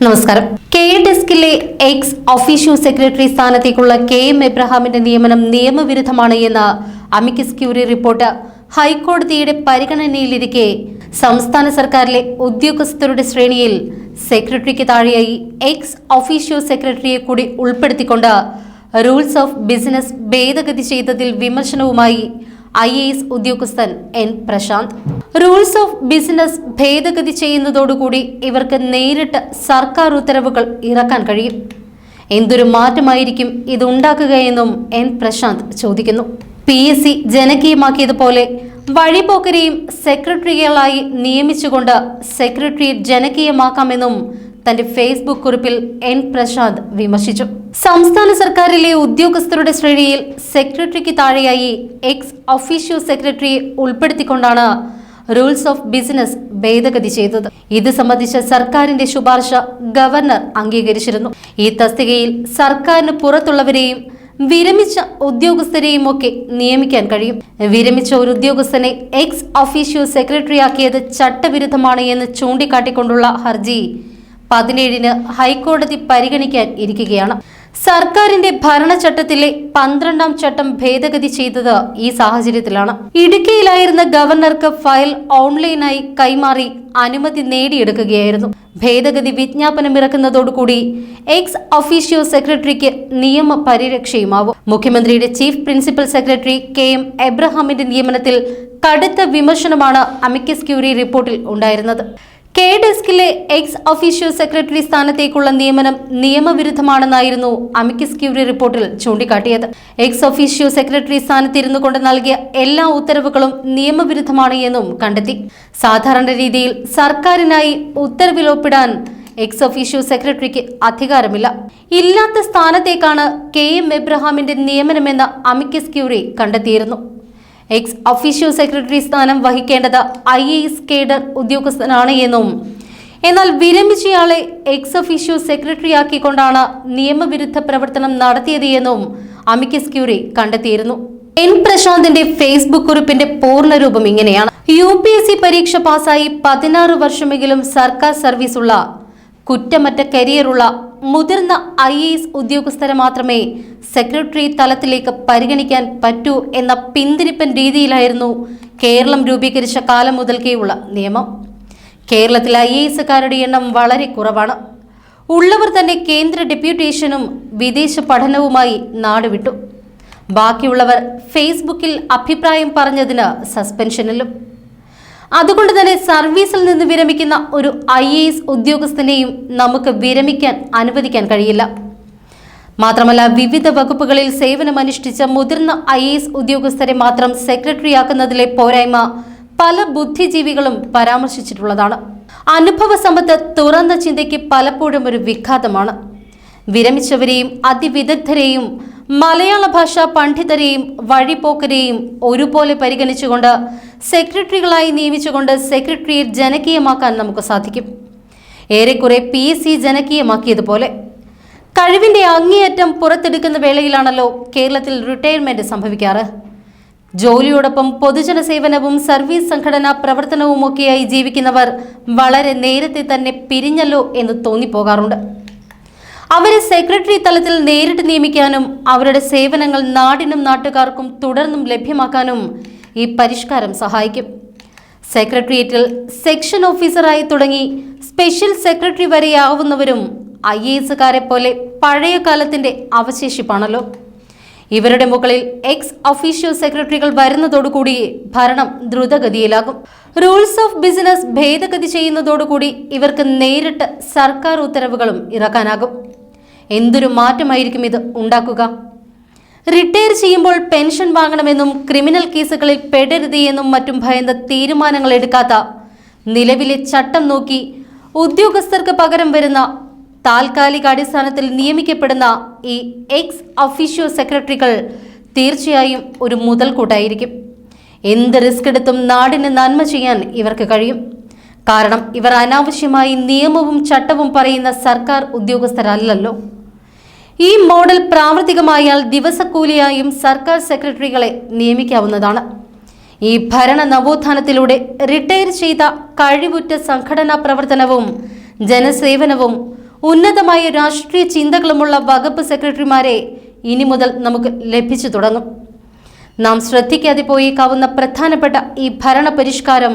നമസ്കാരം. ഡെസ്കിലെ ex officio secretary സ്ഥാനത്തേക്കുള്ള KM എബ്രഹാമിന്റെ നിയമനം നിയമവിരുദ്ധമാണ് എന്ന അമിക്കസ് ക്യൂറി റിപ്പോർട്ട് ഹൈക്കോടതിയുടെ പരിഗണനയിലിരിക്കെ സംസ്ഥാന സർക്കാരിലെ ഉദ്യോഗസ്ഥരുടെ ശ്രേണിയിൽ സെക്രട്ടറിക്ക് താഴെയായി എക്സ് ഒഫീഷ്യോ സെക്രട്ടറിയെ കൂടി ഉൾപ്പെടുത്തിക്കൊണ്ട് റൂൾസ് ഓഫ് ബിസിനസ് ഭേദഗതി ചെയ്തതിൽ വിമർശനവുമായി IAS ഉദ്യോഗസ്ഥൻ N. Prashant. Rules of business ഭേദഗതി ചെയ്യുന്നതോടുകൂടി ഇവർക്ക് നേരിട്ട് സർക്കാർ ഉത്തരവുകൾ ഇറക്കാൻ കഴിയും. എന്തൊരു മാറ്റമായിരിക്കും ഇത് ഉണ്ടാക്കുകയെന്നും N. പ്രശാന്ത് ചോദിക്കുന്നു. PSC ജനകീയമാക്കിയതുപോലെ വഴിപോക്കരെയും സെക്രട്ടറികളായി നിയമിച്ചുകൊണ്ട് സെക്രട്ടറിയേറ്റ് ജനകീയമാക്കാമെന്നും തന്റെ ഫേസ്ബുക്ക് കുറിപ്പിൽ N. പ്രശാന്ത് വിമർശിച്ചു. സംസ്ഥാന സർക്കാരിലെ ഉദ്യോഗസ്ഥരുടെ ശ്രേണിയിൽ സെക്രട്ടറിക്ക് താഴെയായി എക്സ് ഒഫീഷ്യോ സെക്രട്ടറിയെ ഉൾപ്പെടുത്തിക്കൊണ്ടാണ് റൂൾസ് ഓഫ് ബിസിനസ് ഭേദഗതി ചെയ്തത്. ഇത് സംബന്ധിച്ച സർക്കാരിന്റെ ശുപാർശ ഗവർണർ അംഗീകരിച്ചിരുന്നു. ഈ തസ്തികയിൽ സർക്കാരിന് പുറത്തുള്ളവരെയും വിരമിച്ച ഉദ്യോഗസ്ഥരെയും ഒക്കെ നിയമിക്കാൻ കഴിയും. വിരമിച്ച ഒരു ഉദ്യോഗസ്ഥനെ എക്സ് ഒഫീഷ്യോ സെക്രട്ടറിയാക്കിയത് ചട്ടവിരുദ്ധമാണ് എന്ന് ചൂണ്ടിക്കാട്ടിക്കൊണ്ടുള്ള ഹർജി 17-ന് ഹൈക്കോടതി പരിഗണിക്കാൻ ഇരിക്കുകയാണ്. സർക്കാരിന്റെ ഭരണചട്ടത്തിലെ 12-ാം ചട്ടം ഭേദഗതി ചെയ്തത് ഈ സാഹചര്യത്തിലാണ്. ഇടുക്കിയിലായിരുന്ന ഗവർണർക്ക് ഫയൽ ഓൺലൈനായി കൈമാറി അനുമതി നേടിയെടുക്കുകയായിരുന്നു. ഭേദഗതി വിജ്ഞാപനമിറക്കുന്നതോടുകൂടി എക്സ് ഒഫീഷ്യോ സെക്രട്ടറിക്ക് നിയമ പരിരക്ഷയുമാവും. മുഖ്യമന്ത്രിയുടെ ചീഫ് പ്രിൻസിപ്പൽ സെക്രട്ടറി KM എബ്രഹാമിന്റെ നിയമനത്തിൽ കടുത്ത വിമർശനമാണ് അമിക്കസ് ക്യൂറി റിപ്പോർട്ടിൽ ഉണ്ടായിരുന്നത്. ഡെസ്കിലെ എക്സ് ഒഫീഷ്യോ സെക്രട്ടറി സ്ഥാനത്തേക്കുള്ള നിയമനം നിയമവിരുദ്ധമാണെന്നായിരുന്നു അമിക്കസ് ക്യൂറി റിപ്പോർട്ടിൽ ചൂണ്ടിക്കാട്ടിയത്. എക്സ് ഒഫീഷ്യോ സെക്രട്ടറി സ്ഥാനത്തിരുന്നു കൊണ്ട് നൽകിയ എല്ലാ ഉത്തരവുകളും നിയമവിരുദ്ധമാണ് എന്നും കണ്ടെത്തി. സാധാരണ രീതിയിൽ സർക്കാരിനായി ഉത്തരവിൽ ഒപ്പിടാൻ എക്സ് ഒഫീഷ്യോ സെക്രട്ടറിക്ക് അധികാരമില്ല. ഇല്ലാത്ത സ്ഥാനത്തേക്കാണ് KM എബ്രഹാമിന്റെ നിയമനമെന്ന അമിക്കസ് ക്യൂറി കണ്ടെത്തിയിരുന്നു. എക്സ് ഒഫീഷ്യോ സെക്രട്ടറി സ്ഥാനം വഹിക്കേണ്ടത് IAS കേഡർ ഉദ്യോഗസ്ഥനാണ് എന്നും എന്നാൽ വിരമിച്ചയാളെ എക്സ് ഒഫീഷ്യോ സെക്രട്ടറിയാക്കിക്കൊണ്ടാണ് നിയമവിരുദ്ധ പ്രവർത്തനം നടത്തിയത് എന്നും അമിക്കസ് ക്യൂറി കണ്ടെത്തിയിരുന്നു. N. പ്രശാന്തിന്റെ ഫേസ്ബുക്ക് കുറിപ്പിന്റെ പൂർണ്ണരൂപം ഇങ്ങനെയാണ്. UPSC പരീക്ഷ പാസ്സായി 16 വർഷമെങ്കിലും സർക്കാർ സർവീസുള്ള കുറ്റമറ്റ കരിയറുള്ള മുതിർന്ന IAS ഉദ്യോഗസ്ഥരെ മാത്രമേ സെക്രട്ടറി തലത്തിലേക്ക് പരിഗണിക്കാൻ പറ്റൂ എന്ന പിന്തിരിപ്പൻ രീതിയിലായിരുന്നു കേരളം രൂപീകരിച്ച കാലം മുതൽക്കേയുള്ള നിയമം. കേരളത്തിലെ IASകാരുടെ എണ്ണം വളരെ കുറവാണ്. ഉള്ളവർ തന്നെ കേന്ദ്ര ഡെപ്യൂട്ടേഷനും വിദേശ പഠനവുമായി നാടുവിട്ടു. ബാക്കിയുള്ളവർ ഫേസ്ബുക്കിൽ അഭിപ്രായം പറഞ്ഞതിന് സസ്പെൻഷനിലും. അതുകൊണ്ട് തന്നെ സർവീസിൽ നിന്ന് വിരമിക്കുന്ന ഒരു IAS ഉദ്യോഗസ്ഥനെയും നമുക്ക് വിരമിക്കാൻ അനുവദിക്കാൻ കഴിയില്ല. മാത്രമല്ല, വിവിധ വകുപ്പുകളിൽ സേവനമനുഷ്ഠിച്ച മുതിർന്ന IAS ഉദ്യോഗസ്ഥരെ മാത്രം സെക്രട്ടറിയാക്കുന്നതിലെ പോരായ്മ പല ബുദ്ധിജീവികളും പരാമർശിച്ചിട്ടുള്ളതാണ്. അനുഭവ സമ്പത്ത് തുറന്ന ചിന്തയ്ക്ക് പലപ്പോഴും ഒരു വിഘാതമാണ്. വിരമിച്ചവരെയും അതിവിദഗ്ധരെയും മലയാള ഭാഷാ പണ്ഡിതരെയും വഴിപോക്കരെയും ഒരുപോലെ പരിഗണിച്ചുകൊണ്ട് സെക്രട്ടറികളായി നിയമിച്ചുകൊണ്ട് സെക്രട്ടറിയേറ്റ് ജനകീയമാക്കാൻ നമുക്ക് സാധിക്കും. ഏറെക്കുറെ PSC ജനകീയമാക്കിയതുപോലെ. കഴിവിന്റെ അങ്ങേയറ്റം പുറത്തെടുക്കുന്ന വേളയിലാണല്ലോ കേരളത്തിൽ റിട്ടയർമെന്റ് സംഭവിക്കാറ്. ജോലിയോടൊപ്പം പൊതുജന സേവനവും സർവീസ് സംഘടനാ പ്രവർത്തനവുമൊക്കെയായി ജീവിക്കുന്നവർ വളരെ നേരത്തെ തന്നെ പിരിഞ്ഞല്ലോ എന്ന് തോന്നിപ്പോകാറുണ്ട്. അവരെ സെക്രട്ടറി തലത്തിൽ നേരിട്ട് നിയമിക്കാനും അവരുടെ സേവനങ്ങൾ നാടിനും നാട്ടുകാർക്കും തുടർന്നും ലഭ്യമാക്കാനും ഈ പരിഷ്കാരം സഹായിക്കും. സെക്രട്ടേറിയറ്റിൽ സെക്ഷൻ ഓഫീസറായി തുടങ്ങി സ്പെഷ്യൽ സെക്രട്ടറി വരെയാവുന്നവരും IASകാരെ പോലെ പഴയ കാലത്തിന്റെ അവശേഷിപ്പാണല്ലോ. ഇവരുടെ മുകളിൽ എക്സ് ഒഫീഷ്യോ സെക്രട്ടറികൾ വരുന്നതോടുകൂടി ഭരണം ദ്രുതഗതിയിലാകും. റൂൾസ് ഓഫ് ബിസിനസ് ഭേദഗതി ചെയ്യുന്നതോടുകൂടി ഇവർക്ക് നേരിട്ട് സർക്കാർ ഉത്തരവുകളും ഇറക്കാനാകും. എന്തൊരു മാറ്റമായിരിക്കും ഇത് ഉണ്ടാക്കുക? റിട്ടയർ ചെയ്യുമ്പോൾ പെൻഷൻ വാങ്ങണമെന്നും ക്രിമിനൽ കേസുകളിൽ പെടരുത് എന്നും മറ്റും ഭയന്ന് തീരുമാനങ്ങൾ എടുക്കാത്ത, നിലവിലെ ചട്ടം നോക്കി ഉദ്യോഗസ്ഥർക്ക് പകരം വരുന്ന, താൽക്കാലിക അടിസ്ഥാനത്തിൽ നിയമിക്കപ്പെടുന്ന ഈ എക്സ് ഒഫീഷ്യോ സെക്രട്ടറികൾ തീർച്ചയായും ഒരു മുതൽക്കൂട്ടായിരിക്കും. എന്ത് റിസ്ക് എടുത്തും നാടിന് നന്മ ചെയ്യാൻ ഇവർക്ക് കഴിയും. കാരണം ഇവർ അനാവശ്യമായി നിയമവും ചട്ടവും പറയുന്ന സർക്കാർ ഉദ്യോഗസ്ഥരല്ലല്ലോ. ഈ മോഡൽ പ്രാവർത്തികമായാൽ ദിവസക്കൂലിയായും സർക്കാർ സെക്രട്ടറികളെ നിയമിക്കാവുന്നതാണ്. ഈ ഭരണ നവോത്ഥാനത്തിലൂടെ റിട്ടയർ ചെയ്ത കഴിവുറ്റ സംഘടനാ പ്രവർത്തനവും ജനസേവനവും ഉന്നതമായ രാഷ്ട്രീയ ചിന്തകളുമുള്ള വകുപ്പ് സെക്രട്ടറിമാരെ ഇനി മുതൽ നമുക്ക് ലഭിച്ചു തുടങ്ങും. നാം ശ്രദ്ധിക്കാതെ പോയേക്കാവുന്ന പ്രധാനപ്പെട്ട ഈ ഭരണ പരിഷ്കാരം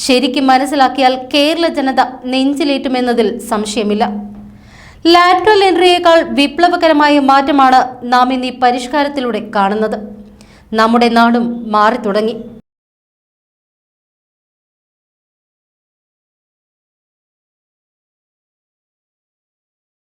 ശരിക്കും മനസ്സിലാക്കിയാൽ കേരള ജനത നെഞ്ചിലേറ്റുമെന്നതിൽ സംശയമില്ല. ലാറ്ററൽ എൻട്രിയേക്കാൾ വിപ്ലവകരമായ മാറ്റമാണ് നാം ഇന്ന് ഈ പരിഷ്കാരത്തിലൂടെ കാണുന്നത്. നമ്മുടെ നാടും മാറി തുടങ്ങി.